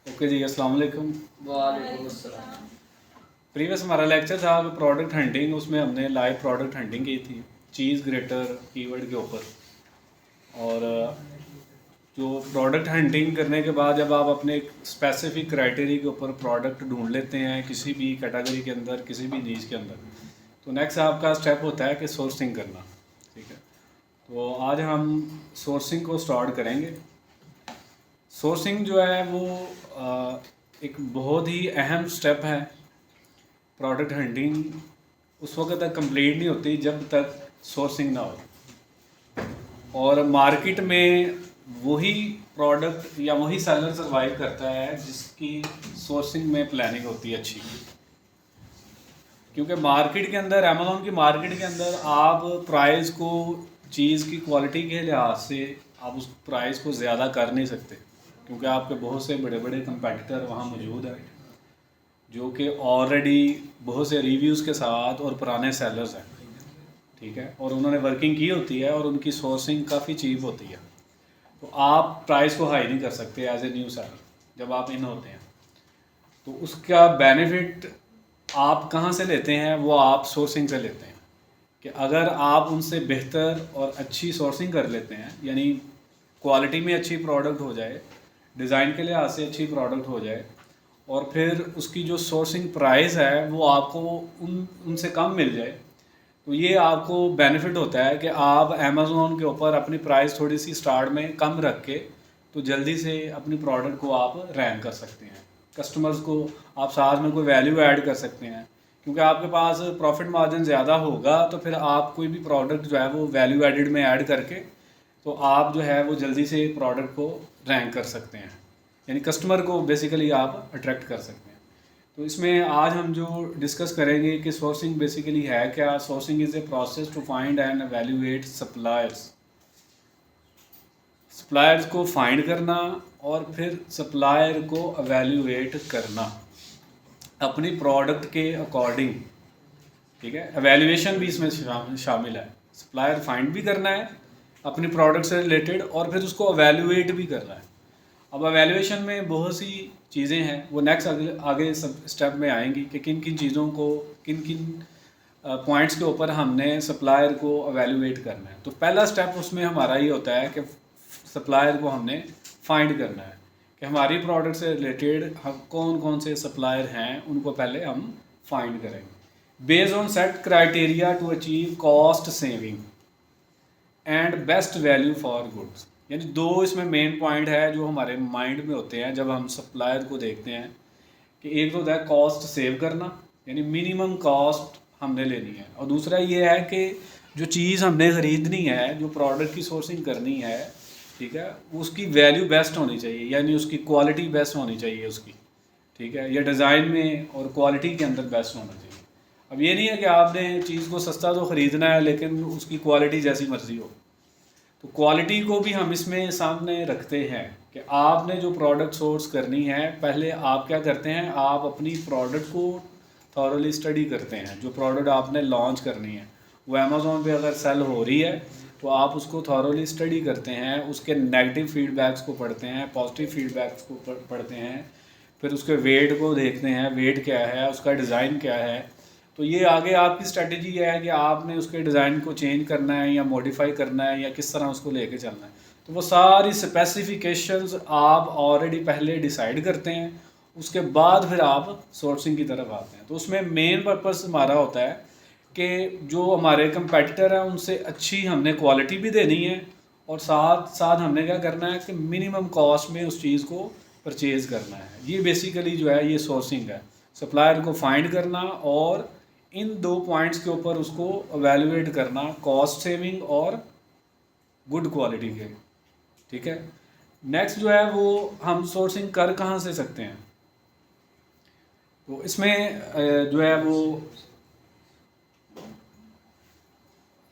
Okay जी, अस्सलाम वालेकुम। वालेकुम अस्सलाम। प्रीवियस हमारा लेक्चर था प्रोडक्ट हंटिंग, उसमें हमने लाइव प्रोडक्ट हंटिंग की थी चीज़ ग्रेटर कीवर्ड के ऊपर। और जो प्रोडक्ट हंटिंग करने के बाद जब आप अपने स्पेसिफिक क्राइटेरिया के ऊपर प्रोडक्ट ढूंढ लेते हैं किसी भी कैटेगरी के अंदर, किसी भी नीच के अंदर, तो नेक्स्ट आपका स्टेप होता है कि सोर्सिंग करना। ठीक है, तो आज हम सोर्सिंग को स्टार्ट करेंगे। सोर्सिंग जो है वो एक बहुत ही अहम स्टेप है। प्रोडक्ट हंटिंग उस वक्त तक कंप्लीट नहीं होती जब तक सोर्सिंग ना हो, और मार्केट में वही प्रोडक्ट या वही सेलर सर्वाइव करता है जिसकी सोर्सिंग में प्लानिंग होती है अच्छी। क्योंकि मार्केट के अंदर, अमेज़ॉन की मार्केट के अंदर, आप प्राइस को चीज़ की क्वालिटी के लिहाज से आप उस प्राइस को ज़्यादा कर नहीं सकते, क्योंकि आपके बहुत से बड़े बड़े कंपटीटर वहाँ मौजूद हैं जो कि ऑलरेडी बहुत से रिव्यूज़ के साथ और पुराने सेलर्स हैं। ठीक है, और उन्होंने वर्किंग की होती है और उनकी सोर्सिंग काफ़ी चीप होती है। तो आप प्राइस को हाई नहीं कर सकते एज ए न्यू सेलर जब आप इन होते हैं। तो उसका बेनिफिट आप कहाँ से लेते हैं? वो आप सोर्सिंग से लेते हैं। कि अगर आप उनसे बेहतर और अच्छी सोर्सिंग कर लेते हैं, यानी क्वालिटी में अच्छी प्रोडक्ट हो जाए, डिज़ाइन के लिहाज से अच्छी प्रोडक्ट हो जाए, और फिर उसकी जो सोर्सिंग प्राइस है वो आपको उनसे कम मिल जाए, तो ये आपको बेनिफिट होता है कि आप अमेज़ॉन के ऊपर अपनी प्राइस थोड़ी सी स्टार्ट में कम रख के तो जल्दी से अपनी प्रोडक्ट को आप रैंक कर सकते हैं। कस्टमर्स को आप साथ में कोई वैल्यू ऐड कर सकते हैं, क्योंकि आपके पास प्रॉफिट मार्जिन ज़्यादा होगा तो फिर आप कोई भी प्रोडक्ट जो है वो वैल्यू एडिड में ऐड करके तो आप जो है वो जल्दी से प्रोडक्ट को रैंक कर सकते हैं, यानी कस्टमर को बेसिकली आप अट्रैक्ट कर सकते हैं। तो इसमें आज हम जो डिस्कस करेंगे कि सोर्सिंग बेसिकली है क्या। Sourcing is a process to find and evaluate suppliers. Suppliers को फाइंड करना और फिर सप्लायर को एवेल्युएट करना अपनी प्रोडक्ट के अकॉर्डिंग। ठीक है, एवेल्युएशन भी इसमें शामिल है। सप्लायर फाइंड भी करना है अपनी प्रोडक्ट से रिलेटेड और फिर उसको एवेल्युएट भी करना है। अब एवेल्युएशन में बहुत सी चीज़ें हैं, वो नेक्स्ट आगे सब स्टेप में आएंगी कि किन किन चीज़ों को, किन किन पॉइंट्स के ऊपर हमने सप्लायर को एवेल्युएट करना है। तो पहला स्टेप उसमें हमारा ये होता है कि सप्लायर को हमने फाइंड करना है कि हमारी प्रोडक्ट से रिलेटेड हम कौन कौन से सप्लायर हैं, उनको पहले हम फाइंड करेंगे based on set criteria to achieve cost saving and best value for goods. यानी दो इसमें मेन पॉइंट है जो हमारे माइंड में होते हैं जब हम सप्लायर को देखते हैं, कि एक तो होता है कॉस्ट सेव करना, यानी मिनिमम कॉस्ट हमने लेनी है, और दूसरा ये है कि जो चीज़ हमने ख़रीदनी है, जो प्रोडक्ट की सोर्सिंग करनी है, ठीक है, उसकी वैल्यू बेस्ट होनी चाहिए, यानी उसकी क्वालिटी बेस्ट होनी चाहिए उसकी। ठीक है, या डिज़ाइन में और क्वालिटी के अंदर बेस्ट होना चाहिए। अब ये नहीं है कि आपने चीज़ को सस्ता तो ख़रीदना है लेकिन उसकी क्वालिटी जैसी मर्ज़ी हो। तो क्वालिटी को भी हम इसमें सामने रखते हैं कि आपने जो प्रोडक्ट सोर्स करनी है, पहले आप क्या करते हैं, आप अपनी प्रोडक्ट को थॉरली स्टडी करते हैं। जो प्रोडक्ट आपने लॉन्च करनी है वो अमेज़ॉन पे अगर सेल हो रही है तो आप उसको थॉरली स्टडी करते हैं, उसके नेगेटिव फीडबैक्स को पढ़ते हैं, पॉजिटिव फीडबैक्स को पढ़ते हैं, फिर उसके वेट को देखते हैं, वेट क्या है, उसका डिज़ाइन क्या है। तो ये आगे आपकी स्ट्रेटजी है कि आपने उसके डिज़ाइन को चेंज करना है या मॉडिफाई करना है या किस तरह उसको लेके चलना है। तो वो सारी स्पेसिफिकेशंस आप ऑलरेडी पहले डिसाइड करते हैं, उसके बाद फिर आप सोर्सिंग की तरफ आते हैं। तो उसमें मेन पर्पस हमारा होता है कि जो हमारे कंपेटिटर हैं उनसे अच्छी हमने क्वालिटी भी देनी है, और साथ साथ हमने क्या करना है कि मिनिमम कॉस्ट में उस चीज़ को परचेज़ करना है। ये बेसिकली जो है ये सोर्सिंग है, सप्लायर को फाइंड करना और इन दो पॉइंट्स के ऊपर उसको एवेल्युएट करना, कॉस्ट सेविंग और गुड क्वालिटी के। ठीक है, नेक्स्ट जो है वो हम सोर्सिंग कर कहाँ से सकते हैं। तो इसमें जो है वो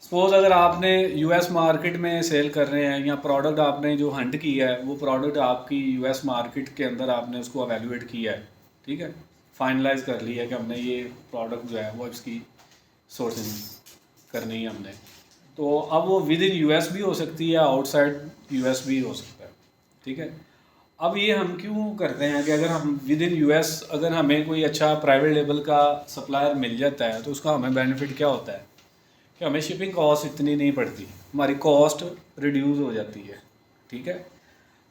सपोज़ अगर आपने यूएस मार्केट में सेल कर रहे हैं, या प्रोडक्ट आपने जो हंट किया है वो प्रोडक्ट आपकी यूएस मार्केट के अंदर आपने उसको एवेल्युएट किया है, ठीक है, फाइनलाइज कर लिया है कि हमने ये प्रोडक्ट जो है वो इसकी सोर्सिंग करनी है हमने। तो अब वो विद इन यूएस भी हो सकती है, आउटसाइड यूएस भी हो सकता है। ठीक है, अब ये हम क्यों करते हैं कि अगर हम विद इन यूएस अगर हमें कोई अच्छा प्राइवेट लेवल का सप्लायर मिल जाता है तो उसका हमें बेनिफिट क्या होता है कि हमें शिपिंग कॉस्ट इतनी नहीं पड़ती, हमारी कॉस्ट रिड्यूस हो जाती है। ठीक है,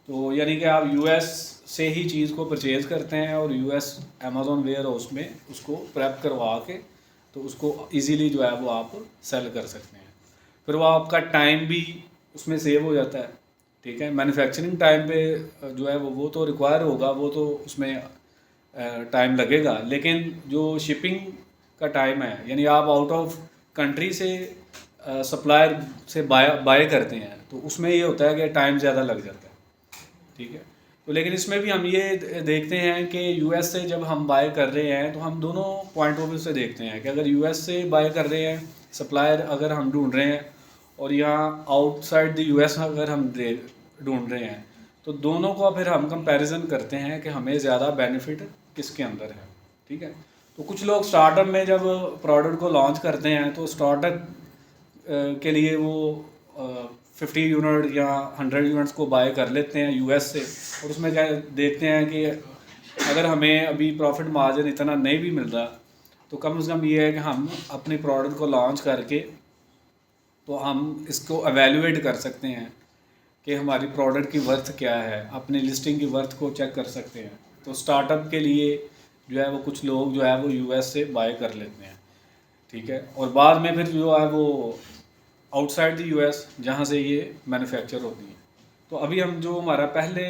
तो यानी कि आप यूएस से ही चीज़ को परचेज़ करते हैं और यूएस अमेज़ॉन वेयर हाउस में उसको प्रेप करवा के तो उसको इजीली जो है वो आप सेल कर सकते हैं। फिर वो आपका टाइम भी उसमें सेव हो जाता है। ठीक है, मैन्युफैक्चरिंग टाइम पे जो है वो तो रिक्वायर होगा, वो तो उसमें टाइम लगेगा, लेकिन जो शिपिंग का टाइम है यानी आप आउट ऑफ कंट्री से सप्लायर से बाय करते हैं तो उसमें ये होता है कि टाइम ज़्यादा लग जाता है। ठीक है, तो लेकिन इसमें भी हम ये देखते हैं कि यूएस से जब हम बाय कर रहे हैं तो हम दोनों पॉइंट ऑफ व्यू से देखते हैं कि अगर यूएस से बाय कर रहे हैं सप्लायर अगर हम ढूंढ रहे हैं और यहाँ आउटसाइड द यूएस अगर हम ढूंढ रहे हैं तो दोनों को फिर हम कंपैरिजन करते हैं कि हमें ज़्यादा बेनिफिट किसके अंदर है। ठीक है, तो कुछ लोग स्टार्टअप में जब प्रोडक्ट को लॉन्च करते हैं तो स्टार्टअप के लिए वो 50 यूनिट या 100 यूनिट्स को बाय कर लेते हैं यूएस से और उसमें क्या देखते हैं कि अगर हमें अभी प्रॉफिट मार्जिन इतना नहीं भी मिल रहा तो कम से कम ये है कि हम अपनी प्रोडक्ट को लॉन्च करके तो हम इसको एवेल्यूएट कर सकते हैं कि हमारी प्रोडक्ट की वर्थ क्या है, अपनी लिस्टिंग की वर्थ को चेक कर सकते हैं। तो स्टार्टअप के लिए जो है वो कुछ लोग जो है वो यूएस से बाय कर लेते हैं। ठीक है, और बाद में फिर जो है वो आउटसाइड द यूएस जहाँ से ये मैन्युफैक्चर होती है। तो अभी हम जो हमारा पहले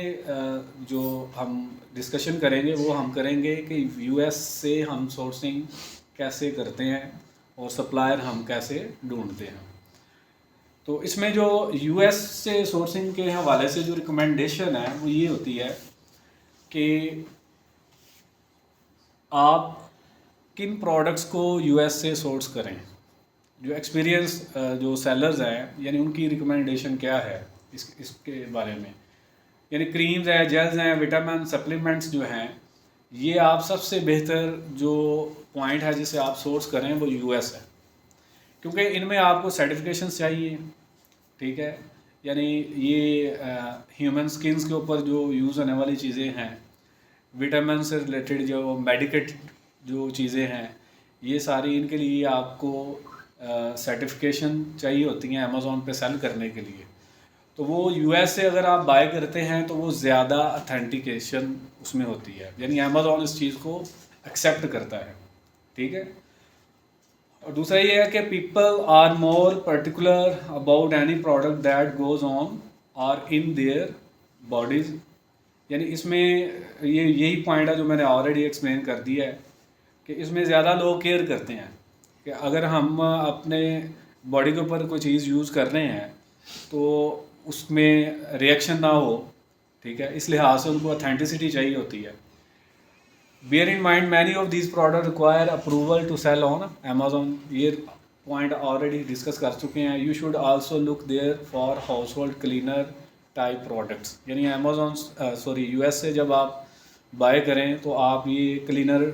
जो हम डिस्कशन करेंगे वो हम करेंगे कि यूएस से हम सोर्सिंग कैसे करते हैं और सप्लायर हम कैसे ढूंढते हैं। तो इसमें जो यूएस से सोर्सिंग के हवाले से जो रिकमेंडेशन है वो ये होती है कि आप किन प्रोडक्ट्स को यूएस से सोर्स करें। जो एक्सपीरियंस जो सेलर्स हैं यानी उनकी रिकमेंडेशन क्या है इसके बारे में, यानी क्रीम्स हैं, जेल्स हैं, विटामिन सप्लीमेंट्स जो हैं, ये आप सबसे बेहतर जो पॉइंट है जिसे आप सोर्स करें वो यूएस है, क्योंकि इनमें आपको सर्टिफिकेशन चाहिए। ठीक है, यानी ये ह्यूमन स्किन्स के ऊपर जो यूज़ होने वाली चीज़ें हैं, विटामिन से रिलेटेड जो मेडिकेट जो चीज़ें हैं, ये सारी इनके लिए आपको सर्टिफिकेशन चाहिए होती हैं अमेज़ॉन पे सेल करने के लिए। तो वो यूएस से अगर आप बाय करते हैं तो वो ज़्यादा अथेंटिकेशन उसमें होती है, यानी अमेज़ॉन इस चीज़ को एक्सेप्ट करता है। ठीक है, और दूसरा ये है कि people are more particular about any product that goes on or in their bodies, यानी इसमें ये यही पॉइंट है जो मैंने ऑलरेडी एक्सप्लेन कर दिया है कि इसमें ज़्यादा लोग केयर करते हैं कि अगर हम अपने बॉडी के ऊपर कोई चीज़ यूज़ कर रहे हैं तो उसमें रिएक्शन ना हो। ठीक है, इस लिहाज से उनको अथेंटिसिटी चाहिए होती है। Bear in mind many of this product require approval to sell on Amazon, ये पॉइंट ऑलरेडी डिस्कस कर चुके हैं। You should also look there for household cleaner type products, यानी अमेज़ॉन यूएस से जब आप बाय करें तो आप ये क्लीनर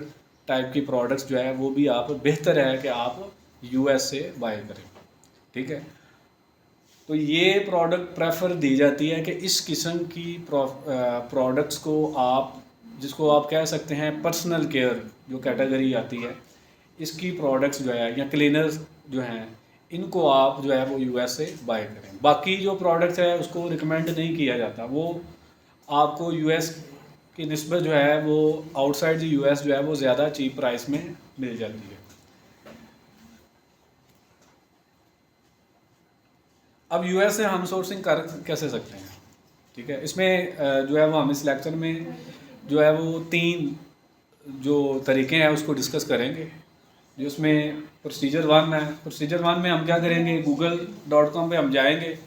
टाइप की प्रोडक्ट्स जो है वो भी आप बेहतर है कि आप यूएस से बाय करें। ठीक है, तो ये प्रोडक्ट प्रेफर दी जाती है कि इस किस्म की प्रोडक्ट्स को आप जिसको आप कह सकते हैं पर्सनल केयर जो कैटेगरी आती है, इसकी प्रोडक्ट्स जो है या क्लीनर्स जो हैं इनको आप जो है वो यूएस से बाय करें। बाकी जो प्रोडक्ट्स है उसको रिकमेंड नहीं किया जाता, वो आपको यूएस की निस्बत जो है वो आउटसाइड यूएस जो है वो ज़्यादा चीप प्राइस में मिल जाती है। अब यूएस से हम सोर्सिंग कर कैसे सकते हैं। ठीक है, इसमें जो है वो हम इस लेक्चर में जो है वो 3 जो तरीके हैं उसको डिस्कस करेंगे। जिसमें प्रोसीजर 1 है, प्रोसीजर 1 में हम क्या करेंगे, google.com पे हम जाएंगे।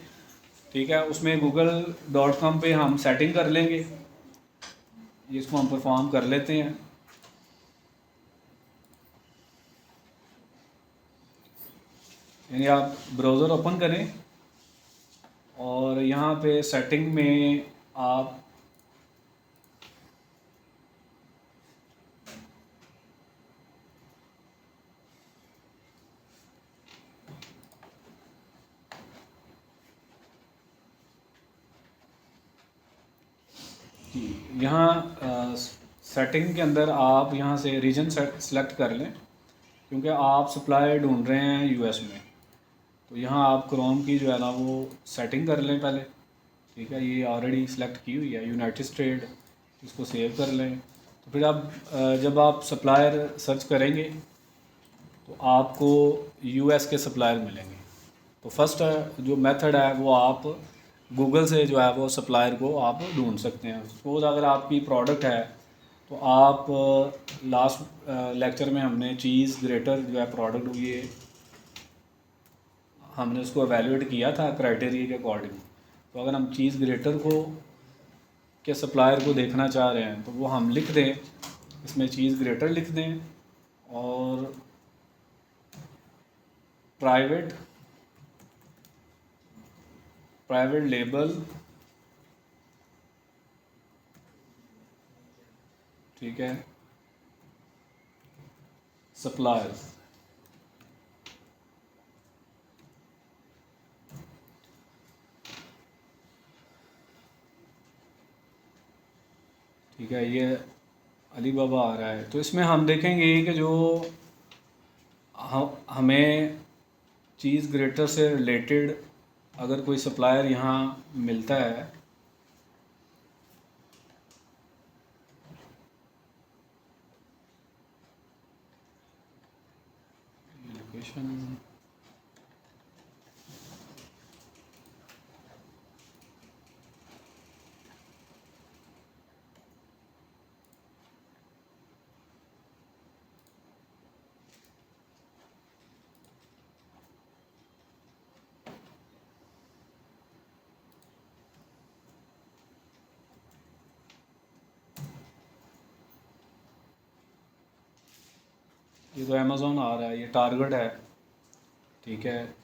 ठीक है, उसमें google.com पे हम सेटिंग कर लेंगे, इसको हम परफॉर्म कर लेते हैं। यानी आप ब्राउज़र ओपन करें और यहाँ पे सेटिंग में आप यहाँ सेटिंग के अंदर आप यहाँ से रीजन सेलेक्ट कर लें, क्योंकि आप सप्लाई ढूंढ रहे हैं यूएस में। तो यहाँ आप क्रोम की जो है ना वो सेटिंग कर लें पहले, ठीक है। ये ऑलरेडी सिलेक्ट की हुई है यूनाइटेड स्टेट, इसको सेव कर लें। तो फिर आप जब आप सप्लायर सर्च करेंगे तो आपको यूएस के सप्लायर मिलेंगे। तो फर्स्ट जो मेथड है वो आप गूगल से जो है वो सप्लायर को आप ढूंढ सकते हैं। सपोज अगर आपकी प्रोडक्ट है तो आप लास्ट लेक्चर में हमने चीज़ ग्रेटर जो है प्रोडक्ट हुई है, हमने उसको एवेल्यूएट किया था क्राइटेरिया के अकॉर्डिंग। तो अगर हम चीज़ ग्रेटर को के सप्लायर को देखना चाह रहे हैं तो वो हम लिख दें, इसमें चीज़ ग्रेटर लिख दें और प्राइवेट लेबल, ठीक है, सप्लायर्स। ठीक है, ये अली बाबा आ रहा है। तो इसमें हम देखेंगे कि जो हमें चीज़ ग्रेटर से रिलेटेड अगर कोई सप्लायर यहाँ मिलता है, लोकेशन, ये तो अमेज़ोन आ रहा है, ये टारगेट है, ठीक है,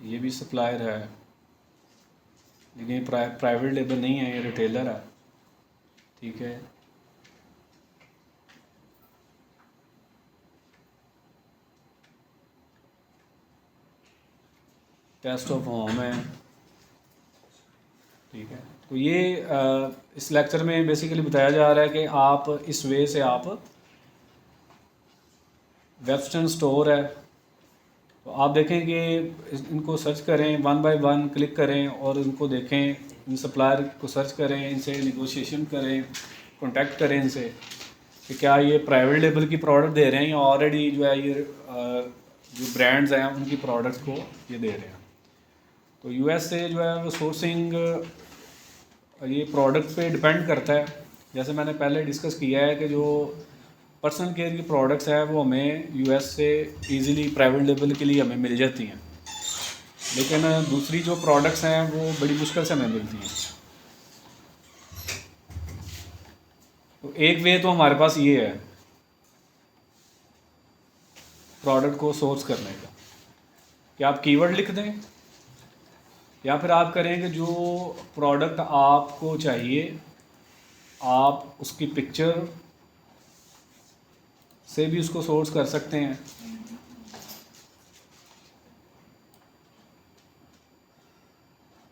ये भी सप्लायर है, लेकिन ये प्राइवेट लेबल नहीं है, ये रिटेलर है, ठीक है। टेस्ट ऑफ होम है, ठीक है। तो ये इस लेक्चर में बेसिकली बताया जा रहा है कि आप इस वे से आप वेबस्टर्न स्टोर है, तो आप देखें कि इनको सर्च करें, वन बाय वन क्लिक करें और इनको देखें, इन सप्लायर को सर्च करें, इनसे निगोशिएशन करें, कांटेक्ट करें इनसे कि क्या ये प्राइवेट लेबल की प्रोडक्ट दे रहे हैं या ऑलरेडी जो है ये जो ब्रांड्स हैं उनकी प्रोडक्ट को ये दे रहे हैं। तो यूएस से जो है वो सोर्सिंग ये प्रोडक्ट पे डिपेंड करता है। जैसे मैंने पहले डिस्कस किया है कि जो पर्सनल केयर की प्रोडक्ट्स है वो हमें यूएस से इजीली प्राइवेट लेवल के लिए हमें मिल जाती हैं, लेकिन दूसरी जो प्रोडक्ट्स हैं वो बड़ी मुश्किल से हमें मिलती हैं। तो एक वे तो हमारे पास ये है प्रोडक्ट को सोर्स करने का कि आप कीवर्ड लिख दें, या फिर आप करें कि जो प्रोडक्ट आपको चाहिए आप उसकी पिक्चर से भी उसको सोर्स कर सकते हैं।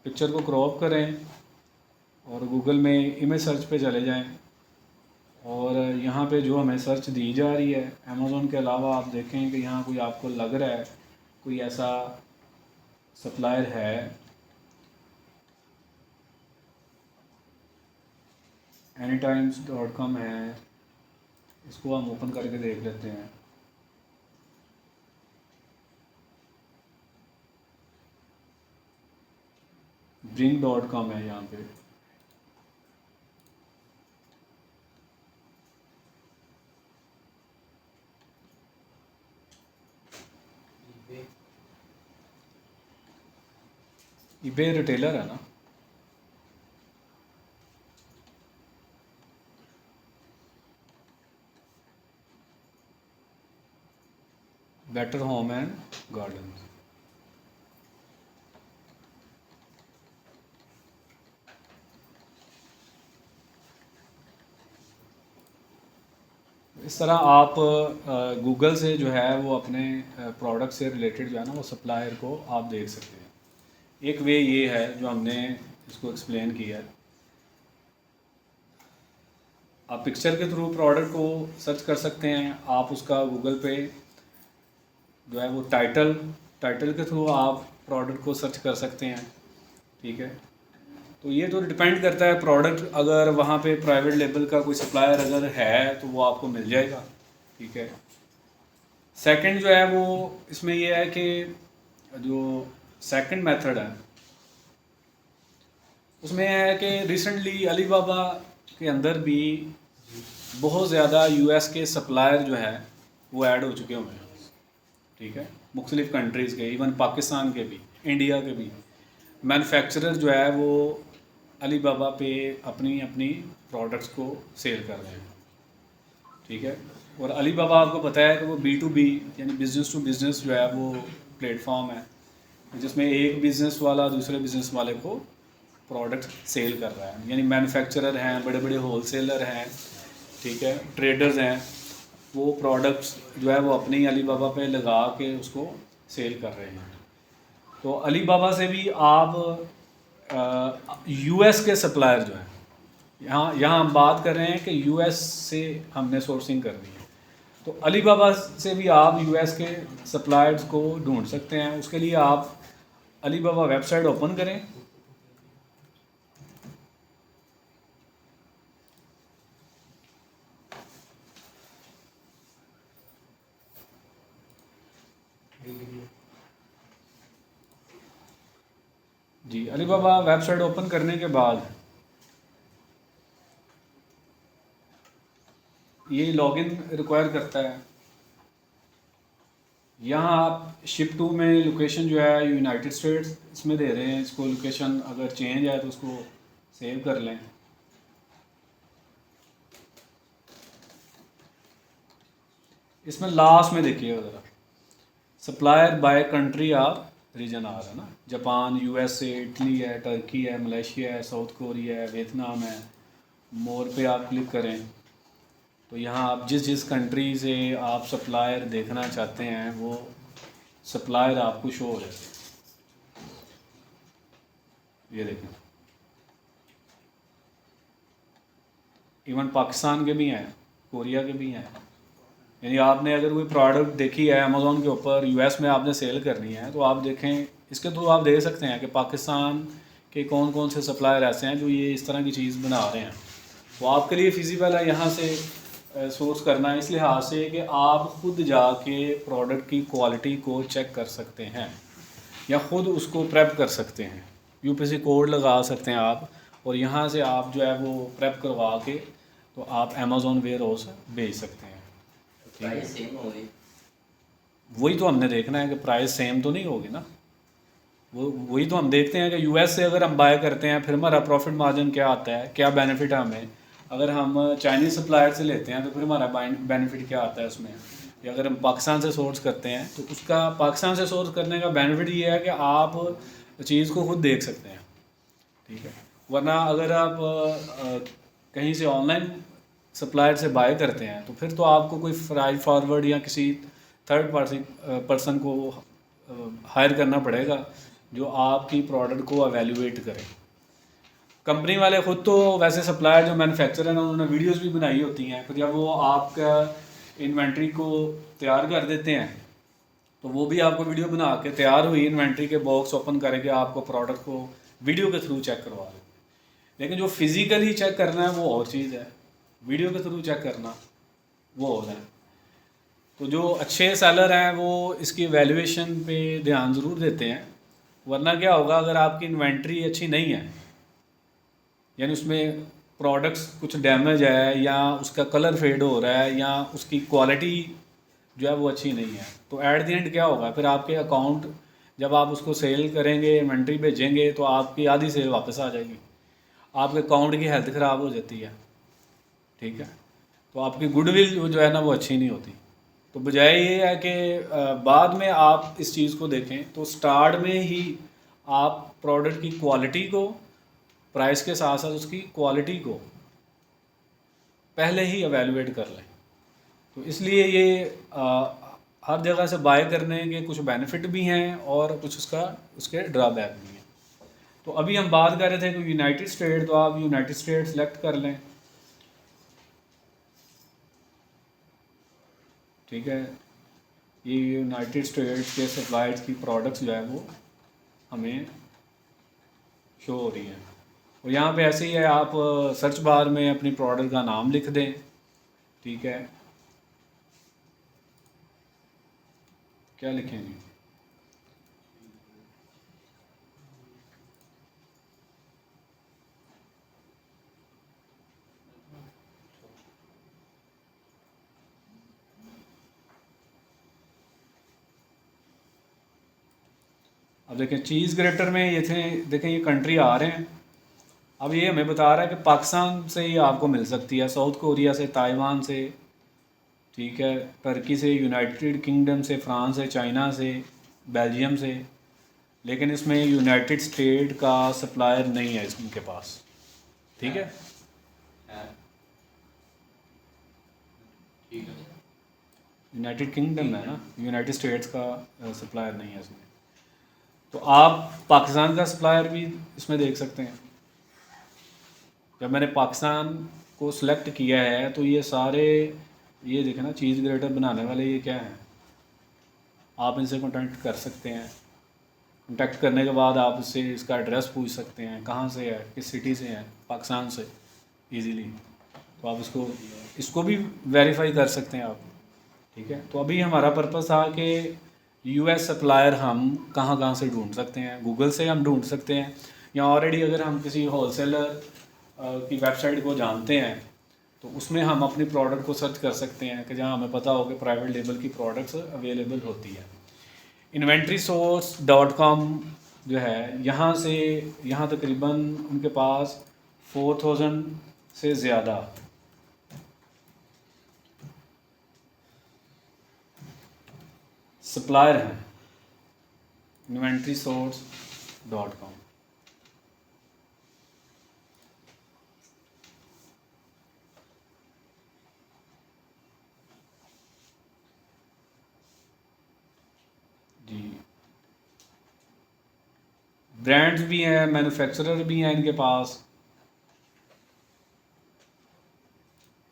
पिक्चर को क्रॉप करें और गूगल में इमेज सर्च पे चले जाएं और यहाँ पे जो हमें सर्च दी जा रही है अमेज़ोन के अलावा आप देखें कि यहाँ कोई आपको लग रहा है कोई ऐसा सप्लायर है, anytimes.com है, इसको हम ओपन करके देख लेते हैं। bring.com है यहाँ पे, eBay रिटेलर है ना। बेटर होम एंड गार्डन, इस तरह आप गूगल से जो है वो अपने प्रोडक्ट से रिलेटेड जो है ना वो सप्लायर को आप देख सकते हैं। एक वे ये है जो हमने इसको एक्सप्लेन किया है। आप पिक्चर के थ्रू प्रोडक्ट को सर्च कर सकते हैं। आप उसका गूगल पे जो है वो टाइटल के थ्रू आप प्रोडक्ट को सर्च कर सकते हैं। ठीक है, तो ये तो डिपेंड करता है प्रोडक्ट, अगर वहाँ पे प्राइवेट लेबल का कोई सप्लायर अगर है तो वो आपको मिल जाएगा। ठीक है, सेकंड जो है वो इसमें ये है कि जो सेकंड मेथड है उसमें है कि रिसेंटली अलीबाबा के अंदर भी बहुत ज़्यादा यूएस के सप्लायर जो है वो ऐड हो चुके हुए हैं। ठीक है, मुख्तलिफ़ कंट्रीज़ के, इवन पाकिस्तान के भी, इंडिया के भी मैन्युफैक्चरर जो है वो अलीबाबा पे अपनी अपनी प्रोडक्ट्स को सेल कर रहे हैं। ठीक है, और अलीबाबा आपको पता है कि वो B2B यानी बिज़नेस टू बिज़नेस जो है वो प्लेटफॉर्म है, जिसमें एक बिज़नेस वाला दूसरे बिज़नेस वाले को प्रोडक्ट सेल कर रहा है। यानी मैन्युफैक्चरर हैं, बड़े बड़े होलसेलर हैं, ठीक है, ट्रेडर्स हैं, वो प्रोडक्ट्स जो है वो अपनी अलीबाबा पे लगा के उसको सेल कर रहे हैं। तो अलीबाबा से भी आप यूएस के सप्लायर जो हैं, यहाँ हम बात कर रहे हैं कि यूएस से हमने सोर्सिंग करनी है, तो अलीबाबा से भी आप यूएस के सप्लायर्स को ढूंढ सकते हैं। उसके लिए आप अलीबाबा वेबसाइट ओपन करें, जी अलीबाबा वेबसाइट ओपन करने के बाद ये लॉगिन रिक्वायर करता है। यहाँ आप शिप टू में लोकेशन जो है यूनाइटेड स्टेट्स इसमें दे रहे हैं, इसको लोकेशन अगर चेंज है तो उसको सेव कर लें। इसमें लास्ट में देखिएगा ज़रा, सप्लायर बाय कंट्री आप रीजन आ रहा है ना, जापान, यूएसए, इटली है, टर्की है, मलेशिया है, साउथ कोरिया है, वियतनाम है। मोर पे आप क्लिक करें तो यहाँ आप जिस कंट्री से आप सप्लायर देखना चाहते हैं वो सप्लायर आपको शो हो जाते हैं। ये देखें, इवन पाकिस्तान के भी हैं, कोरिया के भी हैं। यानी आपने अगर कोई प्रोडक्ट देखी है अमेज़ोन के ऊपर, यूएस में आपने सेल करनी है, तो आप देखें, इसके थ्रू आप देख सकते हैं कि पाकिस्तान के कौन कौन से सप्लायर ऐसे हैं जो ये इस तरह की चीज़ बना रहे हैं। तो आपके लिए फिजिबल है यहाँ से सोर्स करना, इस लिहाज से कि आप ख़ुद जाके प्रोडक्ट की क्वालिटी को चेक कर सकते हैं या ख़ुद उसको प्रेप कर सकते हैं। यूपीसी कोड लगा सकते हैं आप, और यहाँ से आप जो है वो प्रेप करवा के तो आप अमेज़ोन वेयर हाउस भेज सकते हैं। प्राइस सेम होगी, वही तो हमने देखना है कि प्राइस सेम तो नहीं होगी ना। वही तो हम देखते हैं कि यूएस से अगर हम बाय करते हैं फिर हमारा प्रॉफिट मार्जिन क्या आता है, क्या बेनिफिट है हमें। अगर हम चाइनीज़ सप्लायर से लेते हैं तो फिर हमारा बेनिफिट क्या आता है उसमें। या अगर हम पाकिस्तान से सोर्स करते हैं तो उसका पाकिस्तान से सोर्स करने का बेनिफिट ये है कि आप चीज़ को खुद देख सकते हैं। ठीक है, वरना अगर आप कहीं से ऑनलाइन सप्लायर से बाय करते हैं तो फिर तो आपको कोई फ्राइट फॉरवर्ड या किसी थर्ड पर्सन को हायर करना पड़ेगा जो आपकी प्रोडक्ट को एवेल्यूएट करे। कंपनी वाले ख़ुद तो वैसे सप्लायर जो मैन्युफैक्चरर हैं उन्होंने वीडियोस भी बनाई होती हैं, फिर जब वो आपका इन्वेंट्री को तैयार कर देते हैं तो वो भी आपको वीडियो बना के तैयार हुई इन्वेंट्री के बॉक्स ओपन करके आपको प्रोडक्ट को वीडियो के थ्रू चेक करवा देते हैं। लेकिन जो फिज़िकली चेक करना है वो और चीज़ है, वीडियो के थ्रू चेक करना वो और है। तो जो अच्छे सेलर हैं वो इसकी वैल्यूएशन पे ध्यान ज़रूर देते हैं, वरना क्या होगा अगर आपकी इन्वेंट्री अच्छी नहीं है, यानी उसमें प्रोडक्ट्स कुछ डैमेज है या उसका कलर फेड हो रहा है या उसकी क्वालिटी जो है वो अच्छी नहीं है, तो एट द एंड क्या होगा, फिर आपके अकाउंट जब आप उसको सेल करेंगे, इन्वेंट्री भेजेंगे, तो आपकी आधी सेल वापस आ जाएगी, आपके अकाउंट की हेल्थ ख़राब हो जाती है। ठीक है, तो आपकी गुडविल जो है ना वो अच्छी नहीं होती। तो बजाय ये है कि बाद में आप इस चीज़ को देखें, तो स्टार्ट में ही आप प्रोडक्ट की क्वालिटी को, प्राइस के साथ साथ उसकी क्वालिटी को पहले ही एवेलुएट कर लें। तो इसलिए ये हर जगह से बाय करने के कुछ बेनिफिट भी हैं और कुछ उसके ड्रॉबैक भी हैं। तो अभी हम बात कर रहे थे कि यूनाइटेड स्टेट, तो आप यूनाइटेड स्टेट सेलेक्ट कर लें। ठीक है, ये यूनाइटेड स्टेट्स के सप्लायर्स की प्रोडक्ट्स जो है वो हमें शो हो रही हैं। और यहाँ पे ऐसे ही है, आप सर्च बार में अपनी प्रोडक्ट का नाम लिख दें, ठीक है, क्या लिखेंगे, अब देखें चीज़ ग्रेटर में ये थे, देखें ये कंट्री आ रहे हैं। अब ये हमें बता रहा है कि पाकिस्तान से ही आपको मिल सकती है, साउथ कोरिया से, ताइवान से, ठीक है, टर्की से, यूनाइटेड किंगडम से, फ्रांस से, चाइना से, बेल्जियम से, लेकिन इसमें यूनाइटेड स्टेट का सप्लायर नहीं है इनके पास, ठीक है। ठीक है। यूनाइटेड किंगडम है ना, यूनाइटेड स्टेट्स का सप्लायर नहीं है इसमें। तो आप पाकिस्तान का सप्लायर भी इसमें देख सकते हैं। जब मैंने पाकिस्तान को सिलेक्ट किया है तो ये सारे, ये देखें ना, चीज़ ग्रेटर बनाने वाले ये क्या हैं, आप इनसे कॉन्टैक्ट कर सकते हैं। कॉन्टैक्ट करने के बाद आप इससे इसका एड्रेस पूछ सकते हैं, कहाँ से है, किस सिटी से है, पाकिस्तान से इजीली। तो आप इसको भी वेरीफाई कर सकते हैं आप, ठीक है। तो अभी हमारा पर्पस था कि यूएस सप्लायर हम कहाँ कहाँ से ढूंढ सकते हैं। गूगल से हम ढूंढ सकते हैं, या ऑलरेडी अगर हम किसी होलसेलर की वेबसाइट को जानते हैं तो उसमें हम अपनी प्रोडक्ट को सर्च कर सकते हैं कि जहाँ हमें पता हो कि प्राइवेट लेबल की प्रोडक्ट्स अवेलेबल होती है। inventorysource.com जो है, यहाँ से यहाँ तकरीबन उनके पास 4000 से ज़्यादा सप्लायर हैं। inventorysource.com, जी, ब्रांड्स भी हैं, मैन्युफैक्चरर भी हैं इनके पास।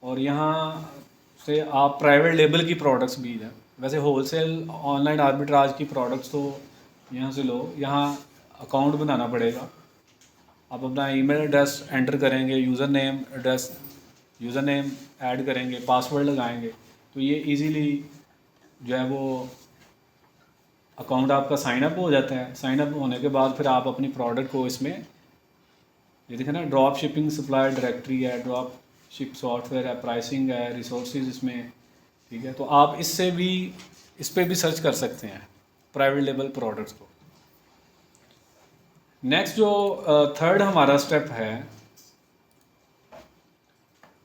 और यहाँ से आप प्राइवेट लेबल की प्रोडक्ट्स भी हैं। वैसे होलसेल ऑनलाइन आर्बिट्राज की प्रोडक्ट्स तो यहाँ से लो, यहाँ अकाउंट बनाना पड़ेगा। आप अपना ईमेल एड्रेस एंटर करेंगे, user name address, user name add करेंगे, पासवर्ड लगाएंगे, तो ये इजीली जो है वो अकाउंट आपका साइन अप हो जाता है। साइन अप होने के बाद फिर आप अपनी प्रोडक्ट को इसमें, ये देखें ना, ड्रॉप शिपिंग सप्लायर डायरेक्टरी है, ड्रॉप शिप सॉफ्टवेयर है, प्राइसिंग है, रिसोर्सेज इसमें, ठीक है। तो आप इससे भी, इस पर भी सर्च कर सकते हैं प्राइवेट लेबल प्रोडक्ट्स को। नेक्स्ट जो थर्ड हमारा स्टेप है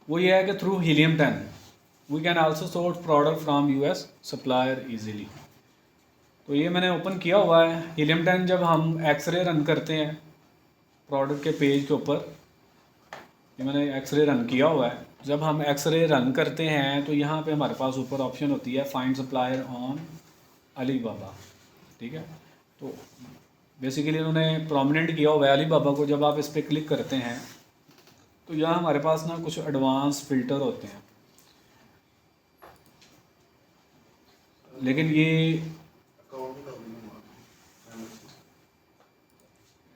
वो ये है कि through Helium 10 we can also source product from US supplier easily. तो ये मैंने ओपन किया हुआ है हीलियम 10। जब हम एक्सरे रन करते हैं प्रोडक्ट के पेज के ऊपर, ये मैंने एक्सरे रन किया हुआ है। जब हम एक्सरे रन करते हैं तो यहाँ पे हमारे पास ऊपर ऑप्शन होती है फाइंड सप्लायर ऑन अलीबाबा, ठीक है। तो बेसिकली उन्होंने प्रोमिनेंट किया हुआ है अलीबाबा को। जब आप इस पर क्लिक करते हैं तो यहाँ हमारे पास ना कुछ एडवांस फ़िल्टर होते हैं, लेकिन ये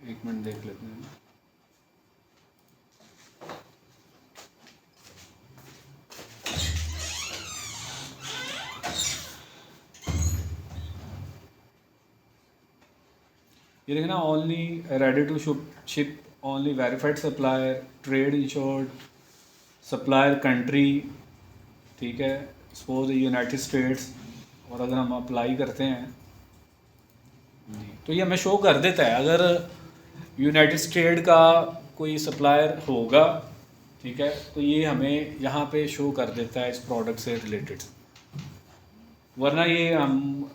एक मिनट देख लेते हैं। ये देखना, only ready to ship, only verified supplier, trade insured supplier country, ठीक है, सपोज यूनाइटेड स्टेट्स। और अगर हम अप्लाई करते हैं जी, तो ये हमें शो कर देता है अगर यूनाइटेड स्टेट का कोई सप्लायर होगा, ठीक है, तो ये हमें यहाँ पे शो कर देता है इस प्रोडक्ट से रिलेटेड। वरना ये हम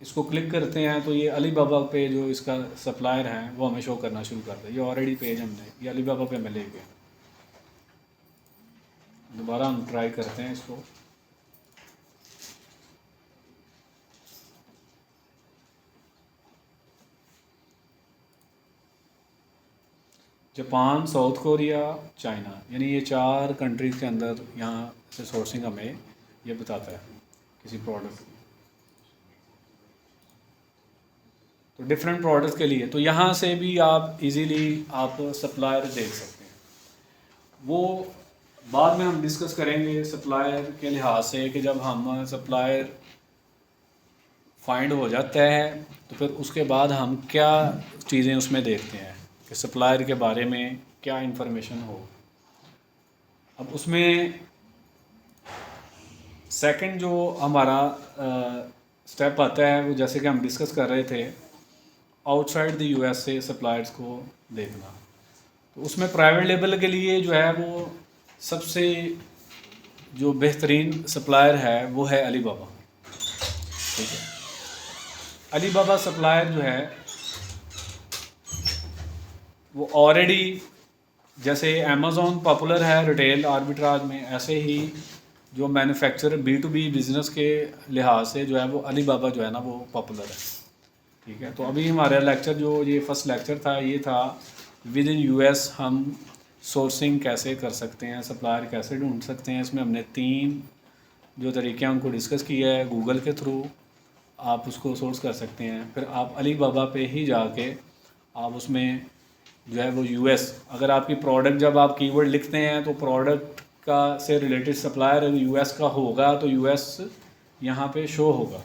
इसको क्लिक करते हैं तो ये अलीबाबा पे जो इसका सप्लायर है वो हमें शो करना शुरू करता है। ये ऑलरेडी पेज हमने, ये अलीबाबा पे हमें ले गए। दोबारा हम ट्राई करते हैं इसको। जापान, साउथ कोरिया, चाइना, यानी ये 4 कंट्रीज़ के अंदर यहाँ से सोर्सिंग हमें ये बताता है किसी प्रोडक्ट की। तो डिफरेंट प्रोडक्ट्स के लिए तो यहाँ से भी आप इजीली आप सप्लायर देख सकते हैं। वो बाद में हम डिस्कस करेंगे सप्लायर के लिहाज से कि जब हम सप्लायर फाइंड हो जाता है तो फिर उसके बाद हम क्या चीज़ें उसमें देखते हैं कि सप्लायर के बारे में क्या इंफॉर्मेशन हो। अब उसमें सेकंड जो हमारा स्टेप आता है वो जैसे कि हम डिस्कस कर रहे थे, आउटसाइड द यूएस से सप्लायर्स को देखना। तो उसमें प्राइवेट लेबल के लिए जो है वो सबसे जो बेहतरीन सप्लायर है वो है अलीबाबा। ठीक है, अलीबाबा सप्लायर जो है वो ऑलरेडी जैसे अमेज़ॉन पॉपुलर है रिटेल आर्बिट्राज में, ऐसे ही जो मैन्युफैक्चरर B2B बिज़नेस के लिहाज से जो है वो अलीबाबा जो है ना वो पॉपुलर है। ठीक है, तो अभी हमारा लेक्चर जो ये फर्स्ट लेक्चर था ये था विद इन यूएस हम सोर्सिंग कैसे कर सकते हैं, सप्लायर कैसे ढूंढ सकते हैं। इसमें हमने 3 जो तरीके हैं उनको डिस्कस किया है। गूगल के थ्रू आप उसको सोर्स कर सकते हैं, फिर आप अलीबाबा पे ही जाके आप उसमें जो है वो यूएस, अगर आपकी प्रोडक्ट जब आप कीवर्ड लिखते हैं तो प्रोडक्ट का से रिलेटेड सप्लायर अगर यूएस का होगा तो यूएस यहाँ पे शो होगा,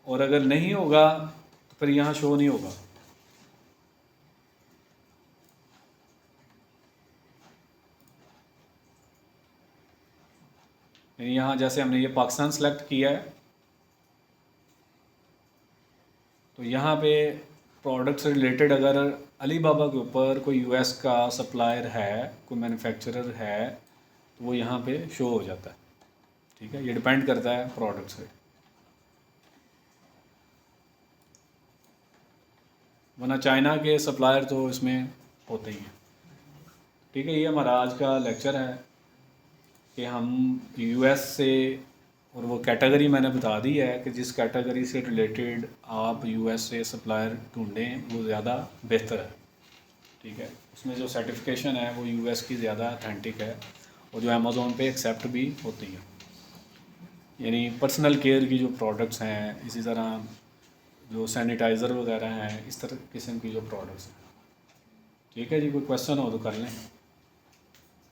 और अगर नहीं होगा तो फिर यहाँ शो नहीं होगा। यानी यहाँ जैसे हमने ये पाकिस्तान सेलेक्ट किया है तो यहाँ पे प्रोडक्ट से रिलेटेड अगर अलीबाबा के ऊपर कोई यूएस का सप्लायर है, कोई मैन्युफैक्चरर है, तो वो यहाँ पे शो हो जाता है। ठीक है, ये डिपेंड करता है प्रोडक्ट से, वरना चाइना के सप्लायर तो इसमें होते ही हैं। ठीक है, ये हमारा आज का लेक्चर है कि हम यूएस से, और वो कैटेगरी मैंने बता दी है कि जिस कैटेगरी से रिलेटेड आप यूएस से सप्लायर ढूंढें वो ज़्यादा बेहतर है। ठीक है, उसमें जो सर्टिफिकेशन है वो यूएस की ज़्यादा अथेंटिक है और जो अमेज़ॉन पे एक्सेप्ट भी होती है। यानी पर्सनल केयर की जो प्रोडक्ट्स हैं, इसी तरह जो सैनिटाइज़र वगैरह हैं, इस तरह किस्म की जो प्रोडक्ट्स हैं। ठीक है जी, कोई क्वेश्चन हो तो कर लें।